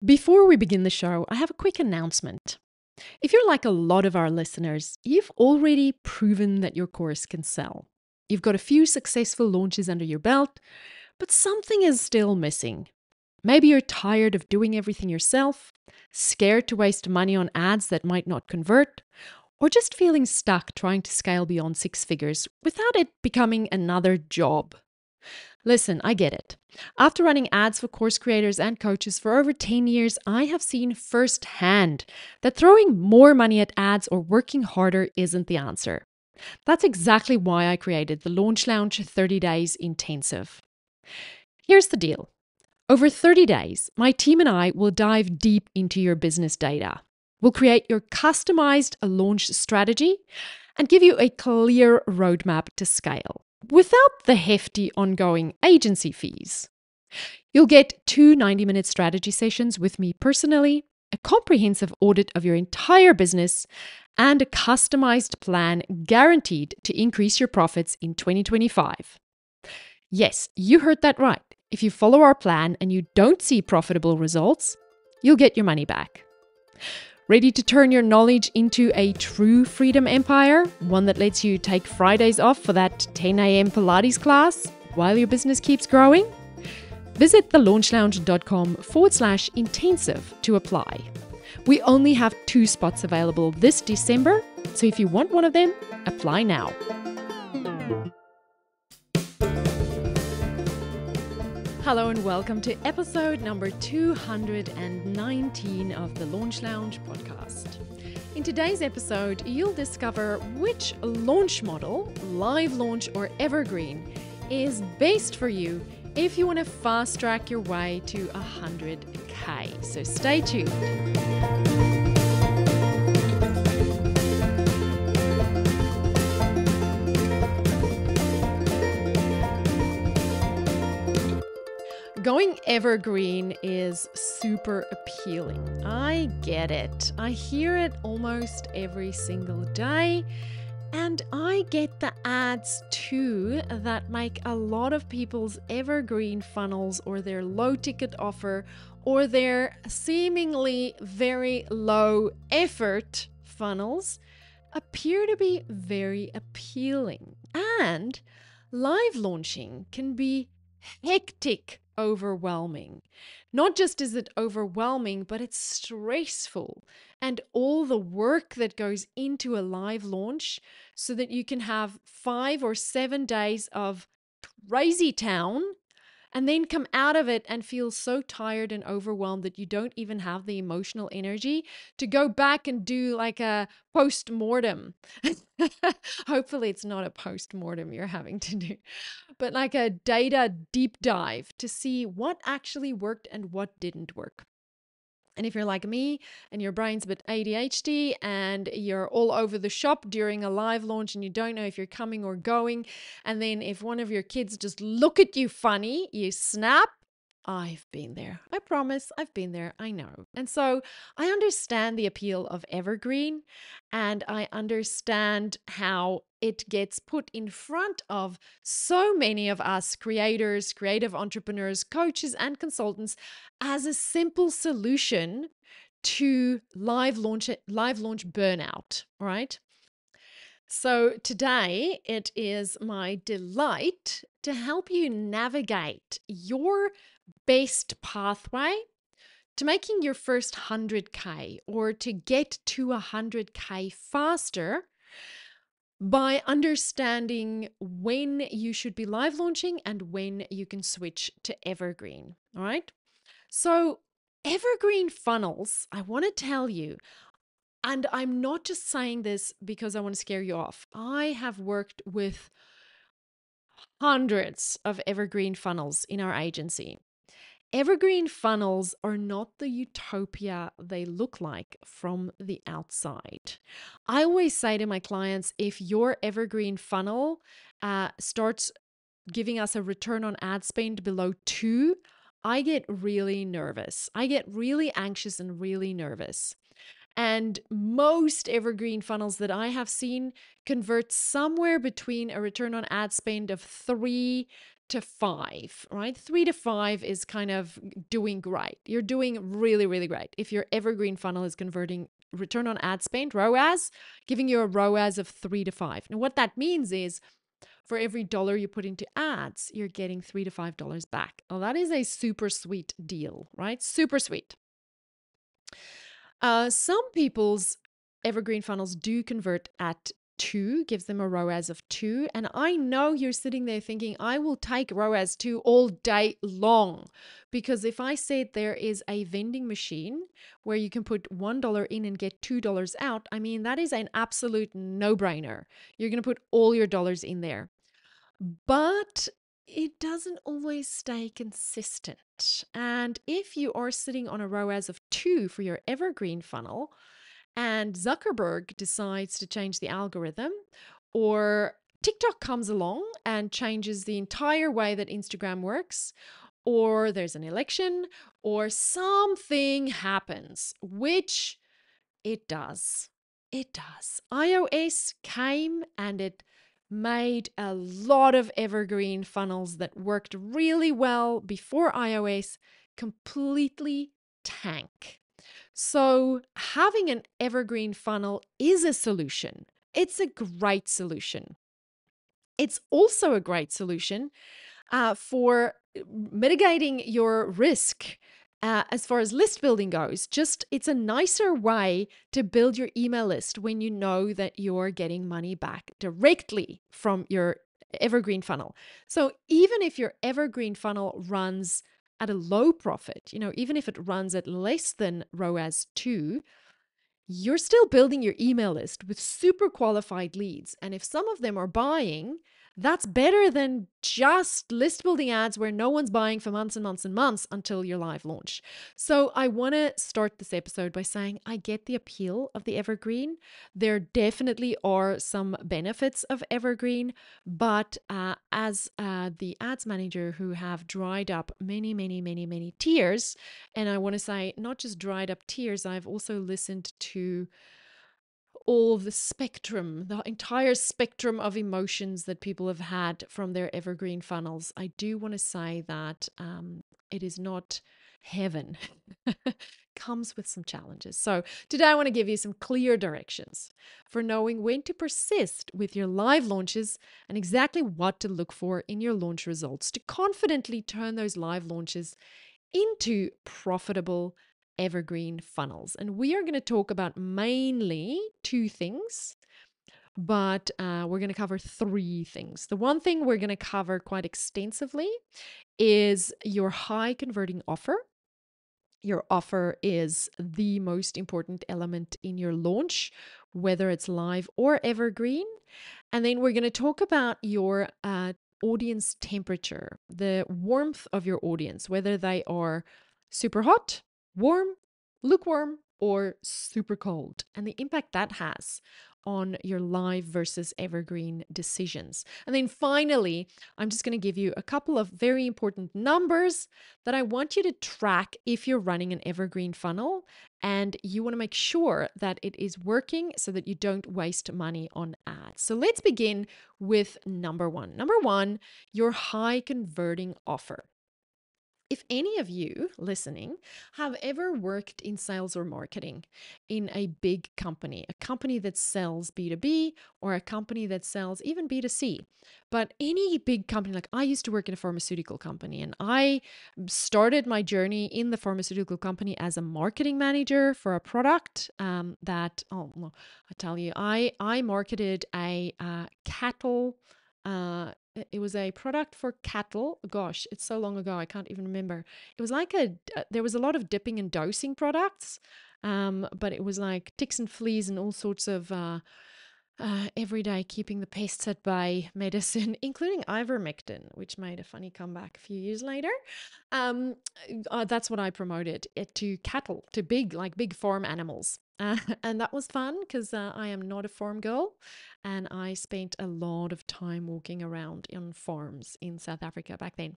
Before we begin the show, I have a quick announcement. If you're like a lot of our listeners, you've already proven that your course can sell. You've got a few successful launches under your belt, but something is still missing. Maybe you're tired of doing everything yourself, scared to waste money on ads that might not convert, or just feeling stuck trying to scale beyond six figures without it becoming another job. Listen, I get it. After running ads for course creators and coaches for over 10 years, I have seen firsthand that throwing more money at ads or working harder isn't the answer. That's exactly why I created the Launch Lounge 30 Days Intensive. Here's the deal. Over 30 days, my team and I will dive deep into your business data. We'll create your customized launch strategy and give you a clear roadmap to scale without the hefty ongoing agency fees. You'll get two 90-minute strategy sessions with me personally, a comprehensive audit of your entire business, and a customized plan guaranteed to increase your profits in 2025. Yes, you heard that right. If you follow our plan and you don't see profitable results, you'll get your money back. Ready to turn your knowledge into a true freedom empire? One that lets you take Fridays off for that 10 a.m. Pilates class while your business keeps growing? Visit thelaunchlounge.com/intensive to apply. We only have 2 spots available this December, so if you want one of them, apply now. Hello and welcome to episode number 219 of the Launch Lounge podcast. In today's episode, you'll discover which launch model, live launch or evergreen, is best for you if you want to fast track your way to 100K. So stay tuned. Going evergreen is super appealing. I get it. I hear it almost every single day. And I get the ads too that make a lot of people's evergreen funnels or their low ticket offer or their seemingly very low effort funnels appear to be very appealing. And live launching can be hectic, overwhelming. Not just is it overwhelming, but it's stressful. And all the work that goes into a live launch so that you can have 5 or 7 days of crazy town and then come out of it and feel so tired and overwhelmed that you don't even have the emotional energy to go back and do like a post-mortem. Hopefully it's not a post-mortem you're having to do, but like a data deep dive to see what actually worked and what didn't work. And if you're like me and your brain's a bit ADHD and you're all over the shop during a live launch and you don't know if you're coming or going, and then if one of your kids just look at you funny, you snap. I've been there. I promise I've been there. I know. And so I understand the appeal of Evergreen and I understand how it gets put in front of so many of us creators, creative entrepreneurs, coaches, and consultants as a simple solution to live launch burnout, right? So today it is my delight to help you navigate your best pathway to making your first 100K or to get to 100K faster by understanding when you should be live launching and when you can switch to evergreen. All right. So evergreen funnels, I want to tell you, and I'm not just saying this because I want to scare you off. I have worked with hundreds of evergreen funnels in our agency. Evergreen funnels are not the utopia they look like from the outside. I always say to my clients, if your evergreen funnel starts giving us a return on ad spend below 2, I get really nervous. I get really anxious and really nervous. And most evergreen funnels that I have seen convert somewhere between a return on ad spend of 3 to 5, right? 3 to 5 is kind of doing great. You're doing really, really great. If your evergreen funnel is converting return on ad spend, ROAS, giving you a ROAS of 3 to 5. Now, what that means is for every dollar you put into ads, you're getting $3 to $5 back. Well, that is a super sweet deal, right? Super sweet. Some people's evergreen funnels do convert at 2, gives them a ROAS of 2. And I know you're sitting there thinking, I will take ROAS 2 all day long. Because if I said there is a vending machine where you can put $1 in and get $2 out, I mean, that is an absolute no-brainer. You're going to put all your dollars in there. But it doesn't always stay consistent. And if you are sitting on a ROAS of 2 for your evergreen funnel, and Zuckerberg decides to change the algorithm, or TikTok comes along and changes the entire way that Instagram works, or there's an election, or something happens, which it does. It does. iOS came and it made a lot of evergreen funnels that worked really well before iOS completely tank. So, having an evergreen funnel is a solution. It's a great solution. It's also a great solution for mitigating your risk as far as list building goes. Just it's a nicer way to build your email list when you know that you're getting money back directly from your evergreen funnel. So even if your evergreen funnel runs at a low profit, even if it runs at less than ROAS 2, you're still building your email list with super qualified leads. And if some of them are buying, that's better than just list building ads where no one's buying for months and months and months until your live launch. So I want to start this episode by saying I get the appeal of the evergreen. There definitely are some benefits of evergreen, but as the ads manager who have dried up many, many, many, many tears, and I want to say not just dried up tears, I've also listened to all of the spectrum, the entire spectrum of emotions that people have had from their evergreen funnels. I do want to say that it is not heaven. Comes with some challenges. So today I want to give you some clear directions for knowing when to persist with your live launches and exactly what to look for in your launch results to confidently turn those live launches into profitable evergreen funnels. And we are going to talk about mainly 2 things, but we're going to cover 3 things. The one thing we're going to cover quite extensively is your high converting offer. Your offer is the most important element in your launch, whether it's live or evergreen. And then we're going to talk about your audience temperature, the warmth of your audience, whether they are super hot, warm, lukewarm, or super cold, and the impact that has on your live versus evergreen decisions. And then finally, I'm just going to give you a couple of very important numbers that I want you to track if you're running an evergreen funnel and you want to make sure that it is working so that you don't waste money on ads. So let's begin with number 1. Number 1, your high converting offer. If any of you listening have ever worked in sales or marketing in a big company, a company that sells B2B or a company that sells even B2C, but any big company, like I used to work in a pharmaceutical company and I started my journey in the pharmaceutical company as a marketing manager for a product I tell you, I marketed a cattle. It was a product for cattle. Gosh, it's so long ago, I can't even remember. It was like there was a lot of dipping and dosing products, but it was like ticks and fleas and all sorts of everyday keeping the pests at bay medicine, including ivermectin, which made a funny comeback a few years later. Um, that's what I promoted it to cattle, to big farm animals. And that was fun because I am not a farm girl and I spent a lot of time walking around on farms in South Africa back then.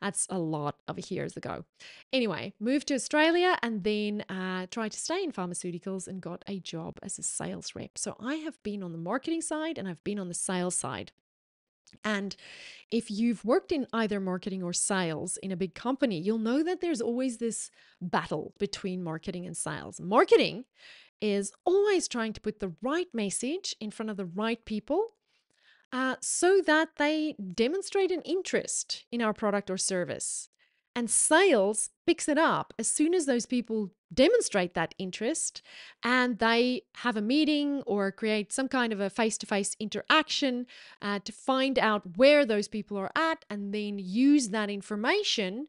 That's a lot of years ago. Anyway, moved to Australia and then tried to stay in pharmaceuticals and got a job as a sales rep. So I have been on the marketing side and I've been on the sales side. And if you've worked in either marketing or sales in a big company, you'll know that there's always this battle between marketing and sales. Marketing is always trying to put the right message in front of the right people so that they demonstrate an interest in our product or service. And sales picks it up as soon as those people demonstrate that interest and they have a meeting or create some kind of a face to face interaction to find out where those people are at and then use that information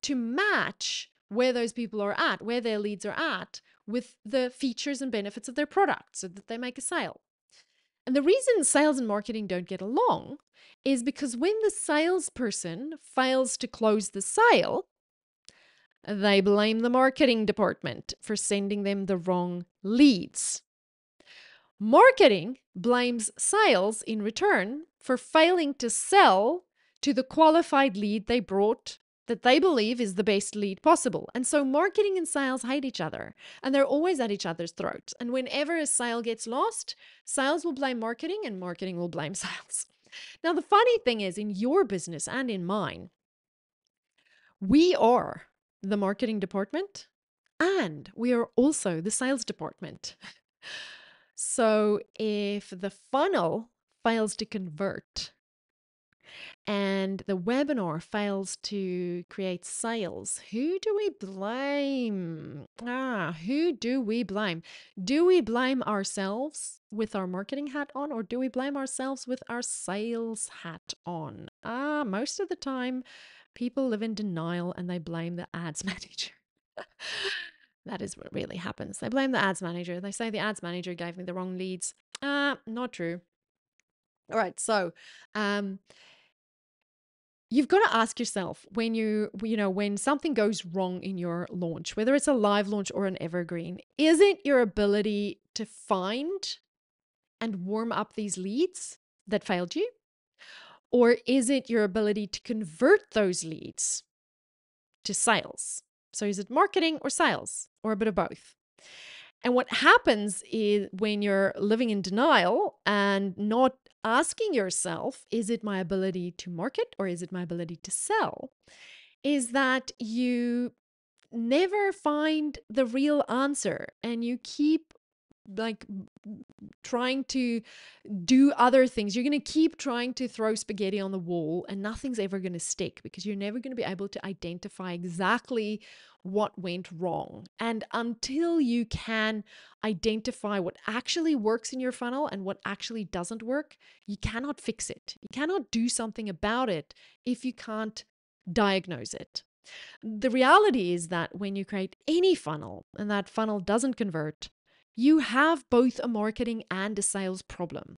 to match where those people are at, where their leads are at, with the features and benefits of their product so that they make a sale. And the reason sales and marketing don't get along is because when the salesperson fails to close the sale, they blame the marketing department for sending them the wrong leads. Marketing blames sales in return for failing to sell to the qualified lead they brought that they believe is the best lead possible. And so marketing and sales hate each other and they're always at each other's throats. And whenever a sale gets lost, sales will blame marketing and marketing will blame sales. Now, the funny thing is, in your business and in mine, we are the marketing department and we are also the sales department. So if the funnel fails to convert and the webinar fails to create sales, who do we blame? Who do we blame? Do we blame ourselves with our marketing hat on, or do we blame ourselves with our sales hat on? Most of the time, people live in denial and they blame the ads manager. That is what really happens. They blame the ads manager. They say the ads manager gave me the wrong leads. Not true. All right, so you've got to ask yourself when when something goes wrong in your launch, whether it's a live launch or an evergreen, is it your ability to find and warm up these leads that failed you? Or is it your ability to convert those leads to sales? So is it marketing or sales or a bit of both? And what happens is when you're living in denial and not asking yourself, is it my ability to market or is it my ability to sell? Is that you never find the real answer and you keep like trying to do other things. You're going to keep trying to throw spaghetti on the wall and nothing's ever going to stick because you're never going to be able to identify exactly what went wrong. And until you can identify what actually works in your funnel and what actually doesn't work, you cannot fix it. You cannot do something about it if you can't diagnose it. The reality is that when you create any funnel and that funnel doesn't convert, you have both a marketing and a sales problem.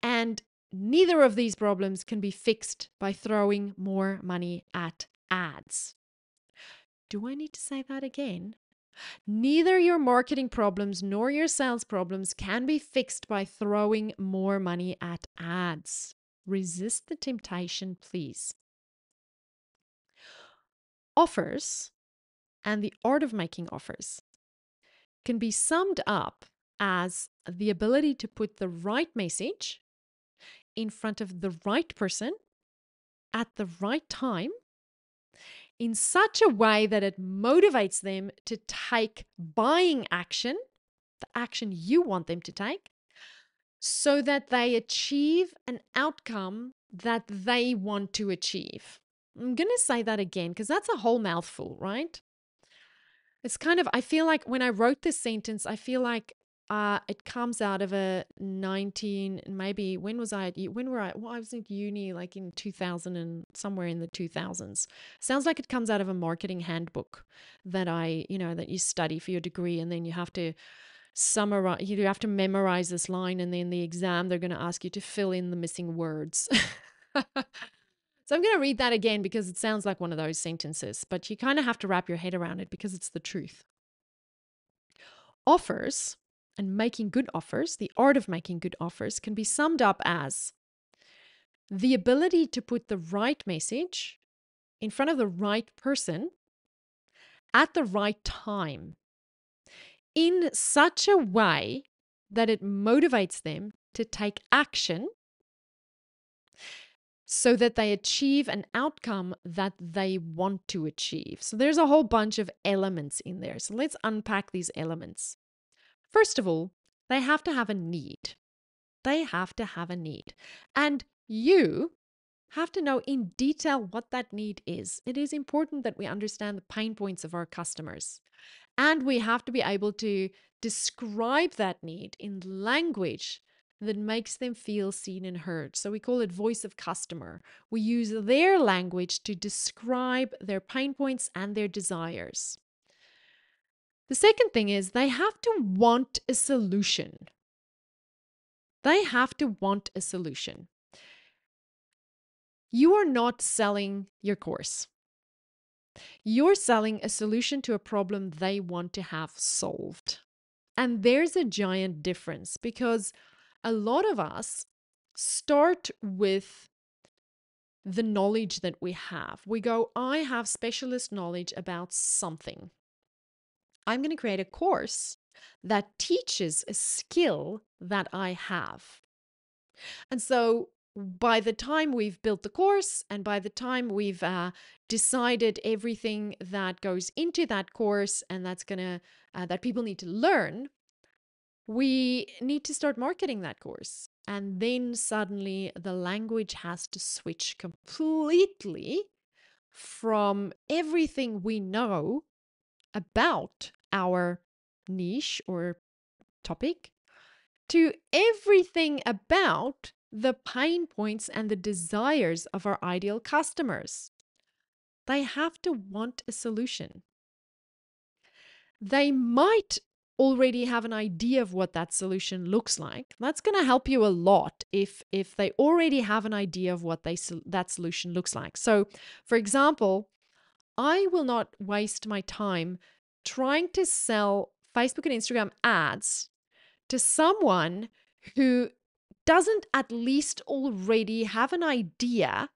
And neither of these problems can be fixed by throwing more money at ads. Do I need to say that again? Neither your marketing problems nor your sales problems can be fixed by throwing more money at ads. Resist the temptation, please. Offers and the art of making offers can be summed up as the ability to put the right message in front of the right person at the right time in such a way that it motivates them to take buying action, the action you want them to take, so that they achieve an outcome that they want to achieve. I'm going to say that again because that's a whole mouthful, right? It's kind of, I feel like when I wrote this sentence, I feel like it comes out of a 19, maybe, when was I when were I, well, I was in uni like in 2000 and somewhere in the 2000s. Sounds like it comes out of a marketing handbook that that you study for your degree and then you have to summarize, you have to memorize this line and then the exam, they're going to ask you to fill in the missing words. So I'm going to read that again because it sounds like one of those sentences, but you kind of have to wrap your head around it because it's the truth. Offers and making good offers, the art of making good offers, can be summed up as the ability to put the right message in front of the right person at the right time in such a way that it motivates them to take action so that they achieve an outcome that they want to achieve. So there's a whole bunch of elements in there. So let's unpack these elements. First of all, they have to have a need. They have to have a need. And you have to know in detail what that need is. It is important that we understand the pain points of our customers. And we have to be able to describe that need in language that makes them feel seen and heard. So we call it voice of customer. We use their language to describe their pain points and their desires. The second thing is they have to want a solution. They have to want a solution. You are not selling your course. You're selling a solution to a problem they want to have solved. And there's a giant difference because a lot of us start with the knowledge that we have. We go, I have specialist knowledge about something. I'm going to create a course that teaches a skill that I have. And so by the time we've built the course and by the time we've decided everything that goes into that course and that's going to that people need to learn, we need to start marketing that course. And then suddenly the language has to switch completely from everything we know about our niche or topic to everything about the pain points and the desires of our ideal customers. They have to want a solution. They might already have an idea of what that solution looks like. That's going to help you a lot if they already have an idea of what that solution looks like. So, for example, I will not waste my time trying to sell Facebook and Instagram ads to someone who doesn't at least already have an idea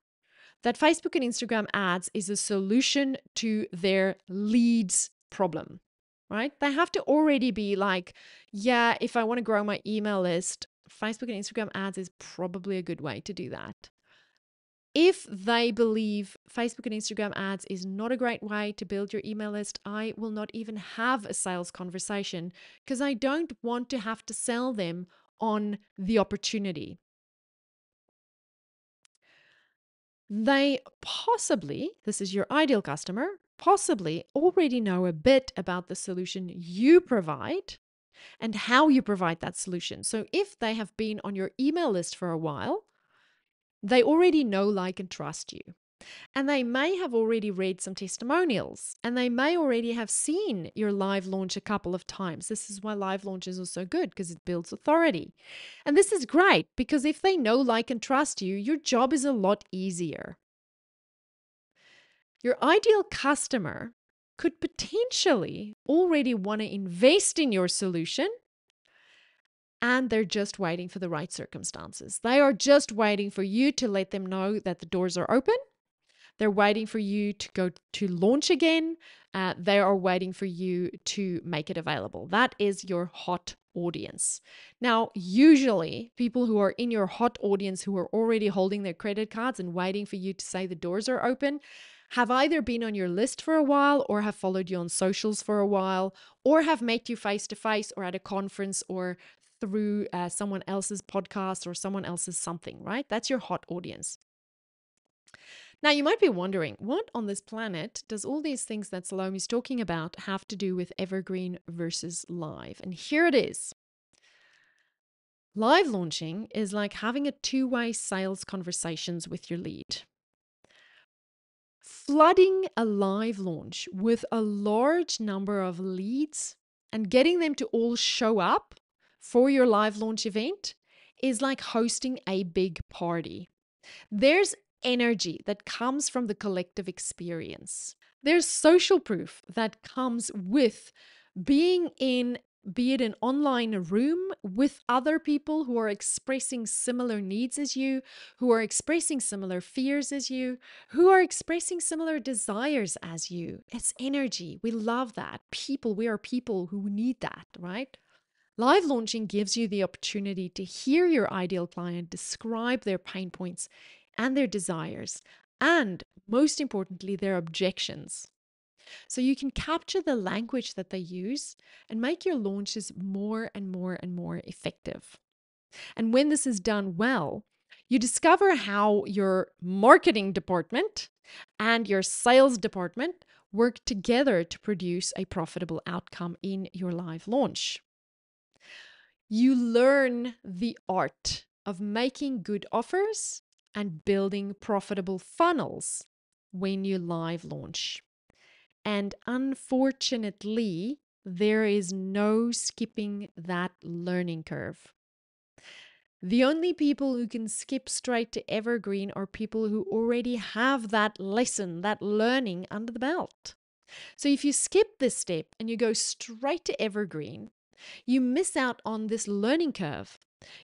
that Facebook and Instagram ads is a solution to their leads problem, right? They have to already be like, yeah, if I want to grow my email list, Facebook and Instagram ads is probably a good way to do that. If they believe Facebook and Instagram ads is not a great way to build your email list, I will not even have a sales conversation because I don't want to have to sell them on the opportunity. They possibly, this is your ideal customer, possibly already know a bit about the solution you provide and how you provide that solution. So if they have been on your email list for a while, they already know, like, and trust you. And they may have already read some testimonials and they may already have seen your live launch a couple of times. This is why live launches are so good because it builds authority. And this is great because if they know, like, and trust you, your job is a lot easier. Your ideal customer could potentially already want to invest in your solution and they're just waiting for the right circumstances. They are just waiting for you to let them know that the doors are open. They're waiting for you to go to launch again. They are waiting for you to make it available. That is your hot audience. Now, usually people who are in your hot audience who are already holding their credit cards and waiting for you to say the doors are open have either been on your list for a while or have followed you on socials for a while or have met you face to face or at a conference or through someone else's podcast or someone else's something, right? That's your hot audience. Now, you might be wondering, what on this planet does all these things that Salome's talking about have to do with Evergreen versus live? And here it is. Live launching is like having a two-way sales conversations with your lead. Flooding a live launch with a large number of leads and getting them to all show up for your live launch event is like hosting a big party. There's energy that comes from the collective experience. There's social proof that comes with being in, be it an online room with other people who are expressing similar needs as you, who are expressing similar fears as you, who are expressing similar desires as you. It's energy. We love that. We are people who need that, right? Live launching gives you the opportunity to hear your ideal client describe their pain points and their desires, and most importantly, their objections. So you can capture the language that they use and make your launches more and more and more effective. And when this is done well, you discover how your marketing department and your sales department work together to produce a profitable outcome in your live launch. You learn the art of making good offers and building profitable funnels when you live launch. And unfortunately, there is no skipping that learning curve. The only people who can skip straight to Evergreen are people who already have that lesson, that learning under the belt. So if you skip this step and you go straight to Evergreen, you miss out on this learning curve.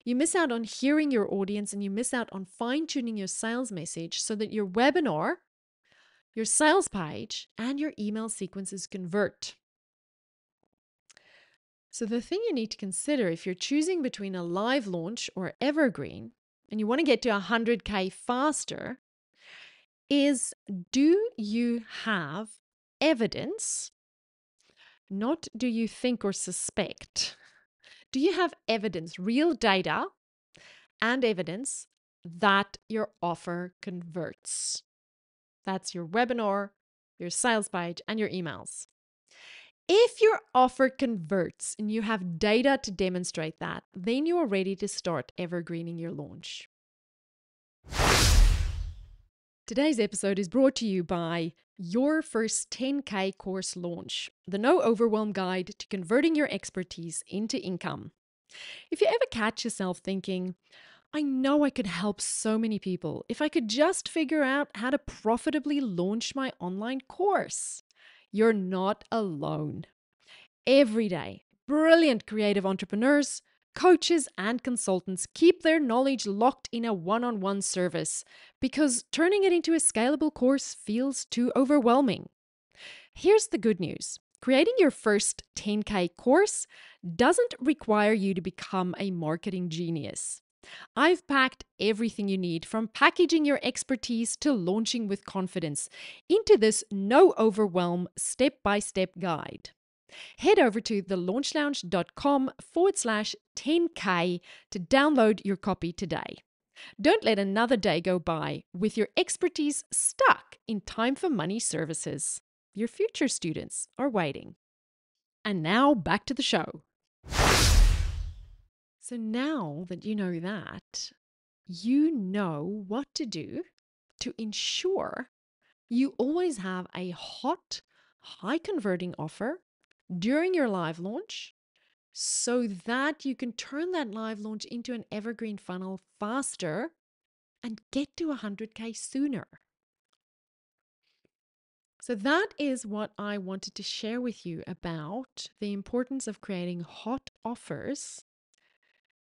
You miss out on hearing your audience, and you miss out on fine-tuning your sales message so that your webinar, your sales page, and your email sequences convert. So the thing you need to consider if you're choosing between a live launch or Evergreen, and you want to get to 100K faster, is do you have evidence? Not do you think or suspect. Do you have evidence, real data and evidence that your offer converts? That's your webinar, your sales page, and your emails. If your offer converts and you have data to demonstrate that, then you are ready to start evergreening your launch. Today's episode is brought to you by Your First 10K Course Launch, the no overwhelm guide to converting your expertise into income. If you ever catch yourself thinking, I know I could help so many people if I could just figure out how to profitably launch my online course, you're not alone. Every day, brilliant creative entrepreneurs, coaches, and consultants keep their knowledge locked in a one-on-one service because turning it into a scalable course feels too overwhelming. Here's the good news. Creating your first 10K course doesn't require you to become a marketing genius. I've packed everything you need from packaging your expertise to launching with confidence into this no overwhelm step-by-step guide. Head over to thelaunchlounge.com/10K to download your copy today. Don't let another day go by with your expertise stuck in time for money services. Your future students are waiting. And now back to the show. So now that you know that, you know what to do to ensure you always have a hot, high converting offer during your live launch so that you can turn that live launch into an evergreen funnel faster and get to 100K sooner. So that is what I wanted to share with you about the importance of creating hot offers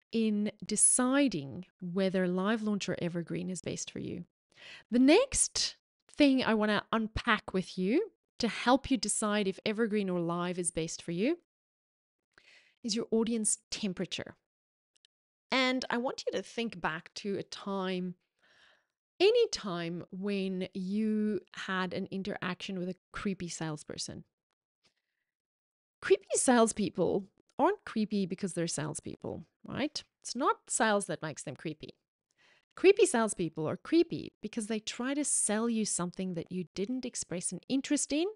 in deciding whether live launch or evergreen is best for you. The next thing I want to unpack with you to help you decide if evergreen or live is best for you is your audience temperature. And I want you to think back to any time when you had an interaction with a creepy salesperson. Creepy salespeople aren't creepy because they're salespeople, right? It's not sales that makes them creepy. Creepy salespeople are creepy because they try to sell you something that you didn't express an interest in,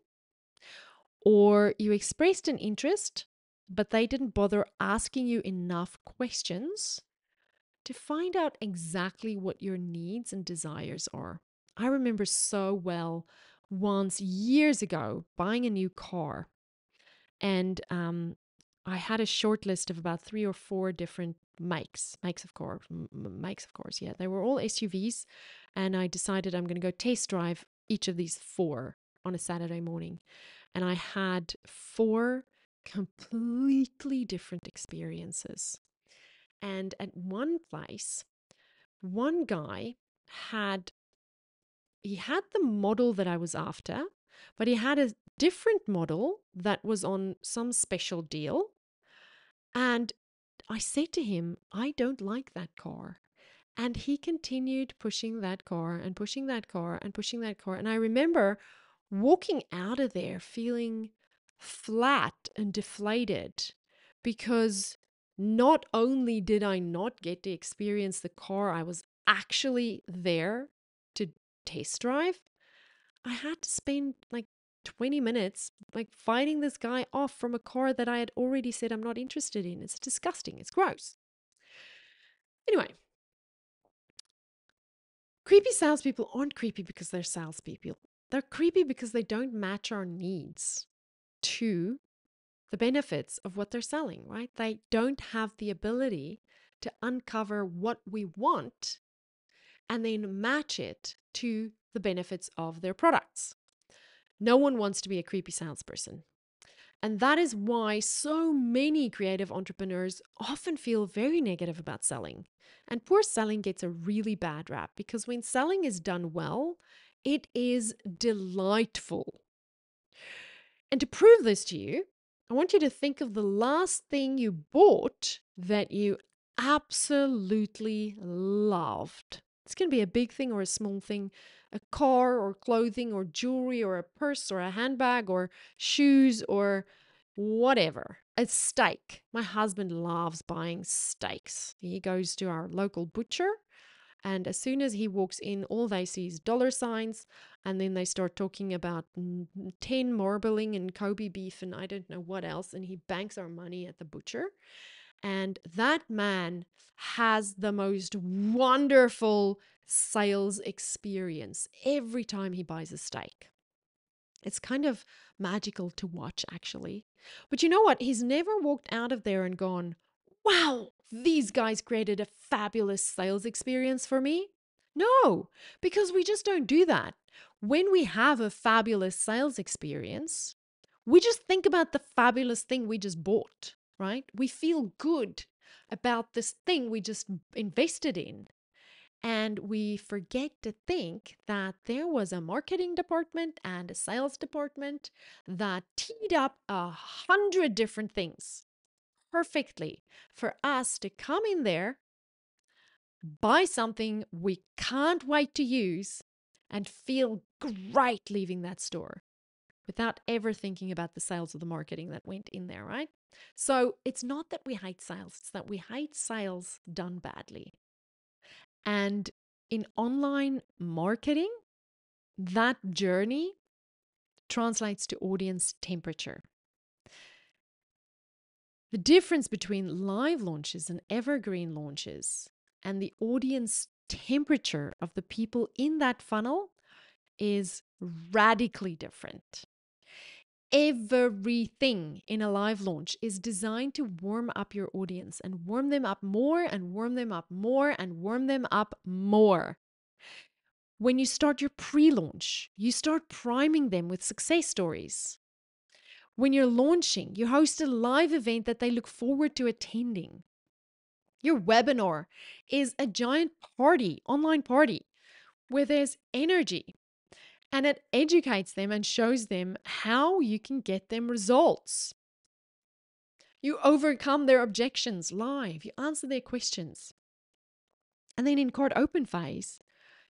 or you expressed an interest, but they didn't bother asking you enough questions to find out exactly what your needs and desires are. I remember so well once years ago buying a new car, and I had a short list of about 3 or 4 different makes of cars. Yeah, they were all SUVs, and I decided I'm going to go test drive each of these 4 on a Saturday morning, and I had 4 completely different experiences. And at one place, one guy had the model that I was after, but he had a different model that was on some special deal. And I said to him, I don't like that car. And he continued pushing that car and pushing that car and pushing that car. And I remember walking out of there feeling flat and deflated because not only did I not get to experience the car I was actually there to test drive, I had to spend like 20 minutes like fighting this guy off from a car that I had already said I'm not interested in. It's disgusting. It's gross. Anyway, creepy salespeople aren't creepy because they're salespeople. They're creepy because they don't match our needs to the benefits of what they're selling, right? They don't have the ability to uncover what we want and then match it to the benefits of their products. No one wants to be a creepy salesperson. And that is why so many creative entrepreneurs often feel very negative about selling. And poor selling gets a really bad rap because when selling is done well, it is delightful. And to prove this to you, I want you to think of the last thing you bought that you absolutely loved. It's going to be a big thing or a small thing, a car or clothing or jewelry or a purse or a handbag or shoes or whatever. A steak. My husband loves buying steaks. He goes to our local butcher, and as soon as he walks in, all they see is dollar signs. And then they start talking about 10 marbling and Kobe beef and I don't know what else. And he banks our money at the butcher. And that man has the most wonderful sales experience every time he buys a steak. It's kind of magical to watch, actually. But you know what? He's never walked out of there and gone, wow, these guys created a fabulous sales experience for me. No, because we just don't do that. When we have a fabulous sales experience, we just think about the fabulous thing we just bought, right? We feel good about this thing we just invested in. And we forget to think that there was a marketing department and a sales department that teed up 100 different things perfectly for us to come in there, buy something we can't wait to use, and feel great leaving that store without ever thinking about the sales or the marketing that went in there, right? So it's not that we hate sales, it's that we hate sales done badly. And in online marketing, that journey translates to audience temperature. The difference between live launches and evergreen launches and the audience temperature of the people in that funnel is radically different. Everything in a live launch is designed to warm up your audience and warm them up more and warm them up more and warm them up more. When you start your pre-launch, you start priming them with success stories. When you're launching, you host a live event that they look forward to attending. Your webinar is a giant party, online party, where there's energy and it educates them and shows them how you can get them results. You overcome their objections live, you answer their questions. And then in card open phase,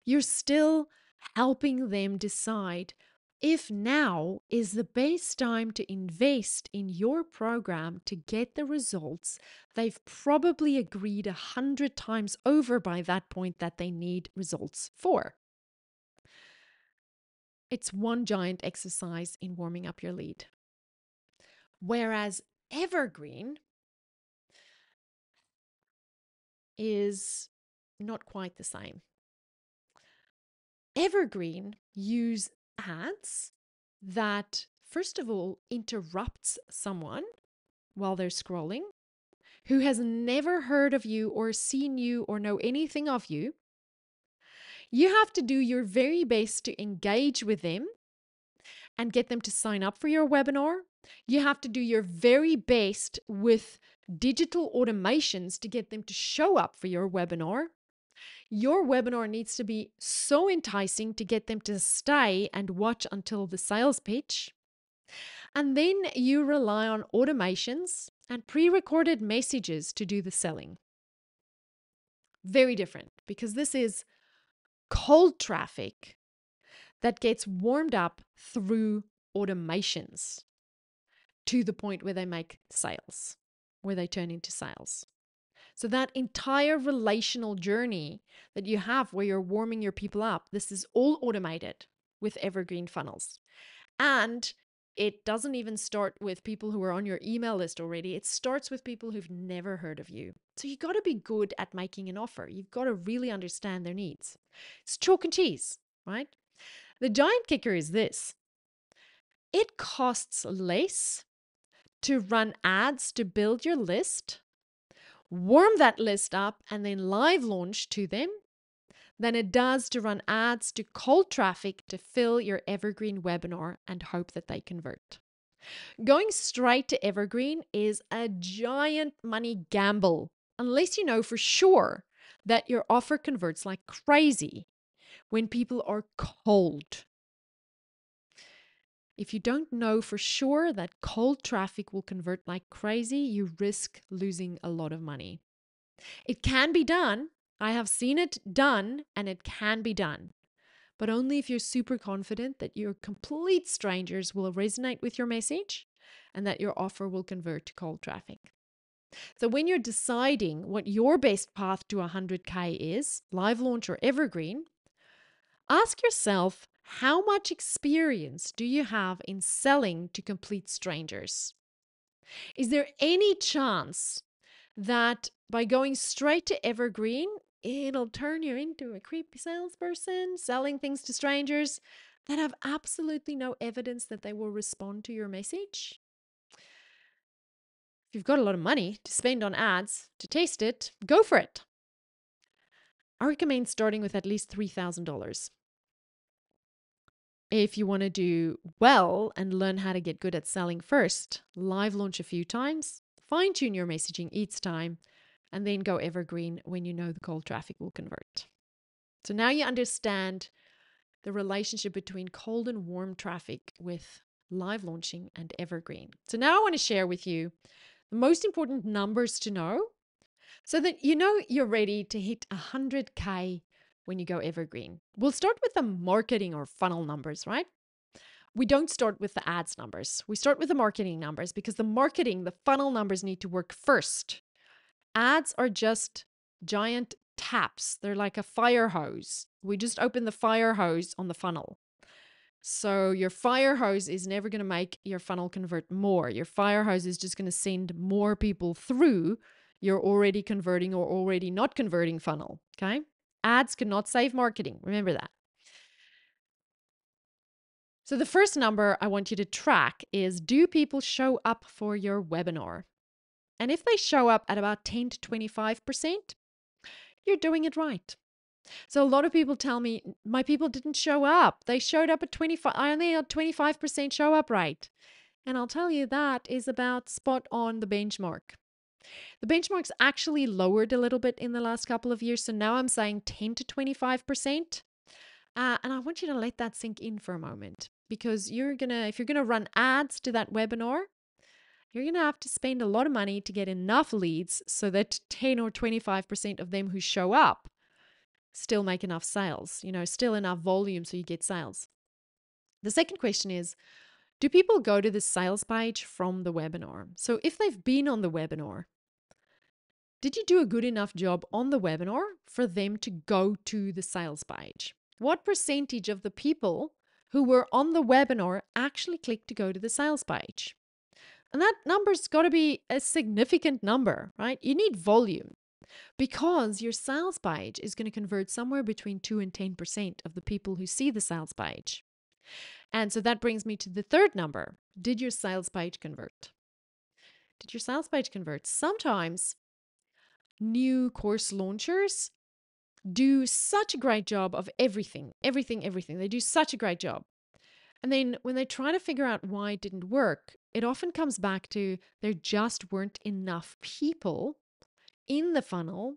you're still helping them decide if now is the best time to invest in your program to get the results they've probably agreed 100 times over by that point that they need results for. It's one giant exercise in warming up your lead. Whereas Evergreen is not quite the same. Evergreen use ads that, first of all, interrupts someone while they're scrolling who has never heard of you or seen you or know anything of you. You have to do your very best to engage with them and get them to sign up for your webinar. You have to do your very best with digital automations to get them to show up for your webinar. Your webinar needs to be so enticing to get them to stay and watch until the sales pitch. And then you rely on automations and pre-recorded messages to do the selling. Very different, because this is cold traffic that gets warmed up through automations to the point where they make sales, where they turn into sales. So that entire relational journey that you have where you're warming your people up, this is all automated with Evergreen funnels. And it doesn't even start with people who are on your email list already. It starts with people who've never heard of you. So you got to be good at making an offer. You've got to really understand their needs. It's chalk and cheese, right? The giant kicker is this. It costs less to run ads to build your list, warm that list up, and then live launch to them than it does to run ads to cold traffic to fill your Evergreen webinar and hope that they convert. Going straight to Evergreen is a giant money gamble unless you know for sure that your offer converts like crazy when people are cold. If you don't know for sure that cold traffic will convert like crazy, you risk losing a lot of money. It can be done. I have seen it done, and it can be done. But only if you're super confident that your complete strangers will resonate with your message and that your offer will convert to cold traffic. So when you're deciding what your best path to 100K is, live launch or evergreen, ask yourself, how much experience do you have in selling to complete strangers? Is there any chance that by going straight to evergreen, it'll turn you into a creepy salesperson selling things to strangers that have absolutely no evidence that they will respond to your message? If you've got a lot of money to spend on ads to test it, go for it. I recommend starting with at least $3,000. If you want to do well and learn how to get good at selling first, live launch a few times, fine tune your messaging each time, and then go evergreen when you know the cold traffic will convert. So now you understand the relationship between cold and warm traffic with live launching and evergreen. So now I want to share with you the most important numbers to know so that you know you're ready to hit 100K when you go evergreen. We'll start with the marketing or funnel numbers, right? We don't start with the ads numbers. We start with the marketing numbers because the funnel numbers need to work first. Ads are just giant taps. They're like a fire hose. We just open the fire hose on the funnel. So your fire hose is never going to make your funnel convert more. Your fire hose is just going to send more people through your already converting or already not converting funnel. Okay? Ads cannot save marketing. Remember that. So the first number I want you to track is, do people show up for your webinar? And if they show up at about 10 to 25%, you're doing it right. So a lot of people tell me, my people didn't show up. They showed up at 25. I only had 25% show up rate. And I'll tell you that is about spot on the benchmark. The benchmark's actually lowered a little bit in the last couple of years. So now I'm saying 10 to 25%. And I want you to let that sink in for a moment, because if you're gonna run ads to that webinar, you're gonna have to spend a lot of money to get enough leads so that 10 or 25% of them who show up still make enough sales, still enough volume so you get sales. The second question is, do people go to the sales page from the webinar? So if they've been on the webinar, did you do a good enough job on the webinar for them to go to the sales page? What percentage of the people who were on the webinar actually clicked to go to the sales page? And that number's got to be a significant number, right? You need volume, because your sales page is going to convert somewhere between 2 and 10% of the people who see the sales page. And so that brings me to the third number. Did your sales page convert? Did your sales page convert? Sometimes new course launchers do such a great job of everything. They do such a great job. And then when they try to figure out why it didn't work, it often comes back to there just weren't enough people in the funnel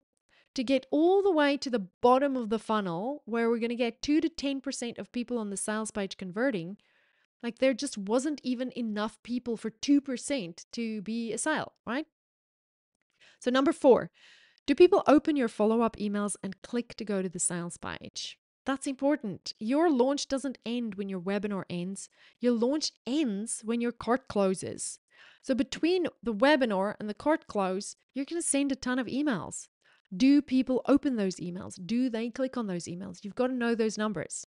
to get all the way to the bottom of the funnel where we're going to get 2 to 10% of people on the sales page converting. Like, there just wasn't even enough people for 2% to be a sale, right? So number 4, Do people open your follow-up emails and click to go to the sales page? That's important. Your launch doesn't end when your webinar ends. Your launch ends when your cart closes. So between the webinar and the cart close, you're going to send a ton of emails. Do people open those emails? Do they click on those emails? You've got to know those numbers.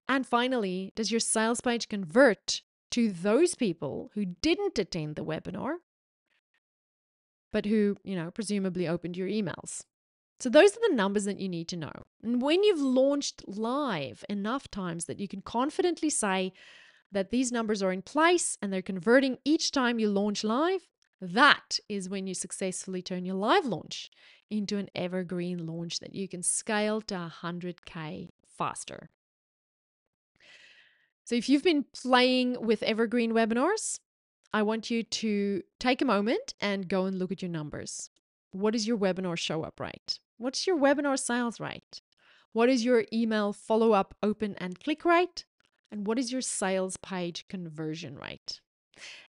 And finally, does your sales page convert to those people who didn't attend the webinar, but who, presumably opened your emails? So those are the numbers that you need to know. And when you've launched live enough times that you can confidently say that these numbers are in place and they're converting each time you launch live, that is when you successfully turn your live launch into an evergreen launch that you can scale to 100K faster. So if you've been playing with evergreen webinars, I want you to take a moment and go and look at your numbers. What is your webinar show up rate? What's your webinar sales rate? What is your email follow-up open and click rate? And what is your sales page conversion rate?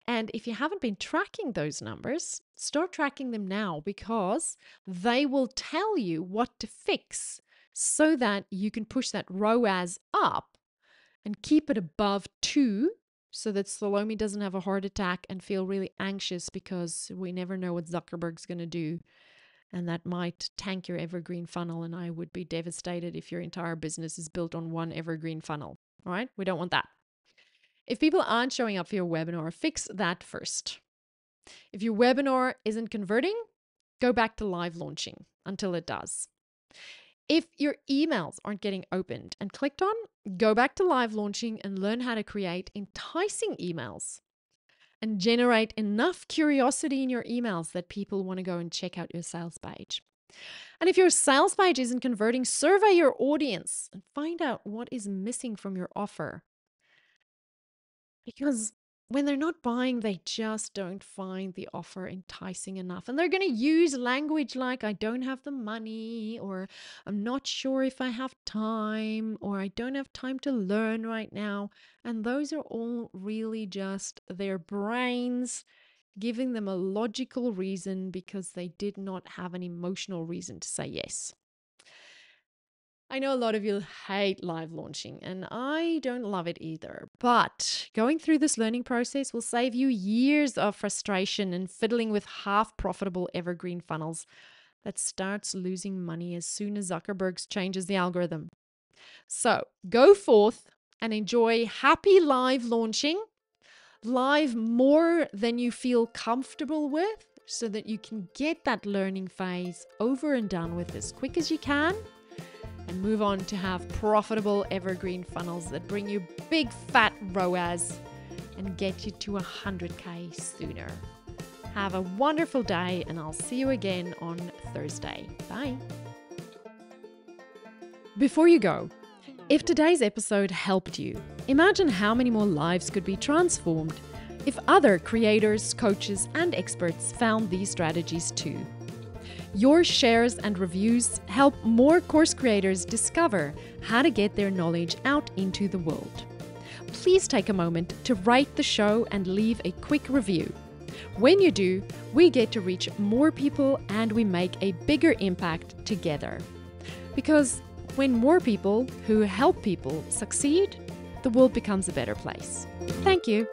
And if you haven't been tracking those numbers, start tracking them now, because they will tell you what to fix so that you can push that ROAS up and keep it above 2, so that Salome doesn't have a heart attack and feel really anxious because we never know what Zuckerberg's going to do. And that might tank your evergreen funnel. And I would be devastated if your entire business is built on one evergreen funnel. All right? We don't want that. If people aren't showing up for your webinar, fix that first. If your webinar isn't converting, go back to live launching until it does. If your emails aren't getting opened and clicked on, go back to live launching and learn how to create enticing emails and generate enough curiosity in your emails that people want to go and check out your sales page. And if your sales page isn't converting, survey your audience and find out what is missing from your offer. Because when they're not buying, they just don't find the offer enticing enough. And they're going to use language like, I don't have the money, or I'm not sure if I have time, or I don't have time to learn right now. And those are all really just their brains giving them a logical reason because they did not have an emotional reason to say yes. I know a lot of you hate live launching, and I don't love it either. But going through this learning process will save you years of frustration and fiddling with half profitable evergreen funnels that starts losing money as soon as Zuckerberg changes the algorithm. So go forth and enjoy happy live launching, live more than you feel comfortable with, so that you can get that learning phase over and done with as quick as you can, and move on to have profitable evergreen funnels that bring you big fat ROAS and get you to 100K sooner. Have a wonderful day, and I'll see you again on Thursday. Bye. Before you go, if today's episode helped you, imagine how many more lives could be transformed if other creators, coaches, and experts found these strategies too. Your shares and reviews help more course creators discover how to get their knowledge out into the world. Please take a moment to rate the show and leave a quick review. When you do, we get to reach more people and we make a bigger impact together. Because when more people who help people succeed, the world becomes a better place. Thank you.